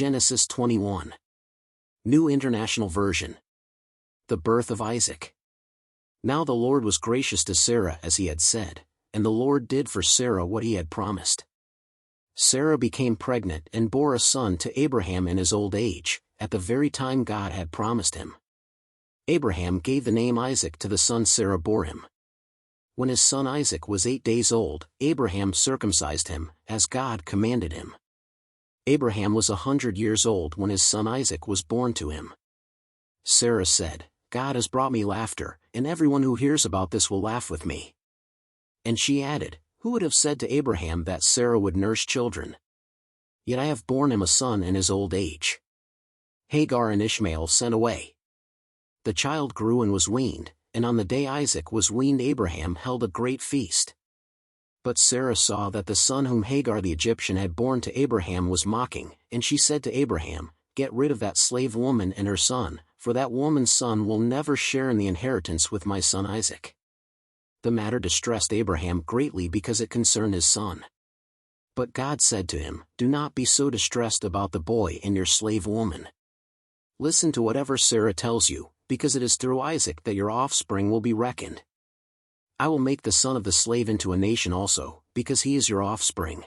Genesis 21. New International Version. The birth of Isaac. Now the Lord was gracious to Sarah as he had said, and the Lord did for Sarah what he had promised. Sarah became pregnant and bore a son to Abraham in his old age, at the very time God had promised him. Abraham gave the name Isaac to the son Sarah bore him. When his son Isaac was 8 days old, Abraham circumcised him, as God commanded him. Abraham was 100 years old when his son Isaac was born to him. Sarah said, God has brought me laughter, and everyone who hears about this will laugh with me. And she added, who would have said to Abraham that Sarah would nurse children? Yet I have borne him a son in his old age. Hagar and Ishmael sent away. The child grew and was weaned, and on the day Isaac was weaned Abraham held a great feast. But Sarah saw that the son whom Hagar the Egyptian had borne to Abraham was mocking, and she said to Abraham, get rid of that slave woman and her son, for that woman's son will never share in the inheritance with my son Isaac. The matter distressed Abraham greatly because it concerned his son. But God said to him, do not be so distressed about the boy and your slave woman. Listen to whatever Sarah tells you, because it is through Isaac that your offspring will be reckoned. I will make the son of the slave into a nation also, because he is your offspring.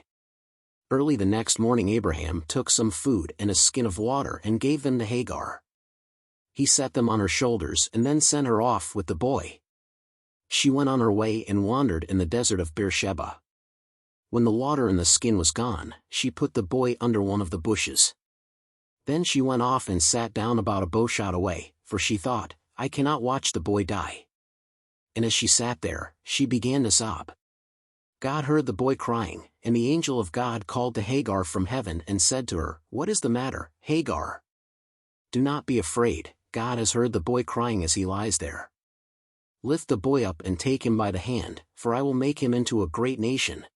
Early the next morning Abraham took some food and a skin of water and gave them to Hagar. He set them on her shoulders and then sent her off with the boy. She went on her way and wandered in the desert of Beersheba. When the water in the skin was gone, she put the boy under one of the bushes. Then she went off and sat down about a bowshot away, for she thought, I cannot watch the boy die. And as she sat there, she began to sob. God heard the boy crying, and the angel of God called to Hagar from heaven and said to her, what is the matter, Hagar? Do not be afraid, God has heard the boy crying as he lies there. Lift the boy up and take him by the hand, for I will make him into a great nation.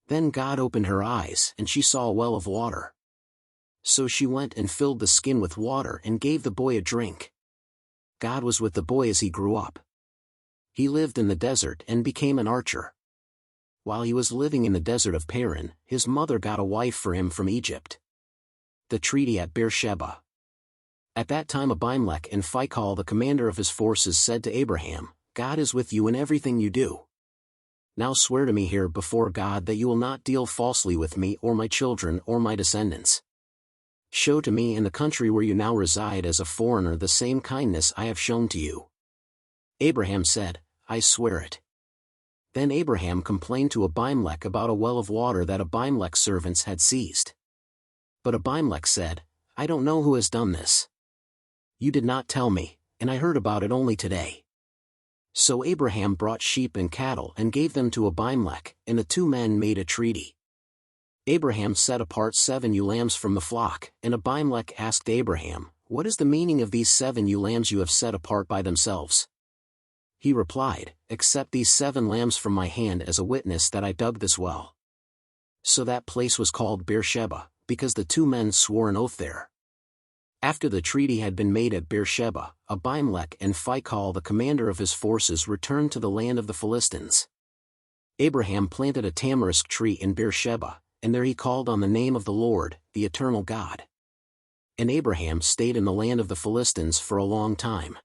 Then God opened her eyes and she saw a well of water. So she went and filled the skin with water and gave the boy a drink. God was with the boy as he grew up. He lived in the desert and became an archer. While he was living in the desert of Paran, his mother got a wife for him from Egypt. The treaty at Beersheba. At that time Abimelech and Phicol the commander of his forces said to Abraham, God is with you in everything you do. Now swear to me here before God that you will not deal falsely with me or my children or my descendants. Show to me in the country where you now reside as a foreigner the same kindness I have shown to you. Abraham said, I swear it. Then Abraham complained to Abimelech about a well of water that Abimelech's servants had seized. But Abimelech said, I don't know who has done this. You did not tell me, and I heard about it only today. So Abraham brought sheep and cattle and gave them to Abimelech, and the two men made a treaty. Abraham set apart 7 ewe lambs from the flock, and Abimelech asked Abraham, what is the meaning of these 7 ewe lambs you have set apart by themselves? He replied, accept these 7 lambs from my hand as a witness that I dug this well. So that place was called Beersheba, because the two men swore an oath there. After the treaty had been made at Beersheba, Abimelech and Phicol the commander of his forces returned to the land of the Philistines. Abraham planted a tamarisk tree in Beersheba, and there he called on the name of the Lord, the eternal God. And Abraham stayed in the land of the Philistines for a long time.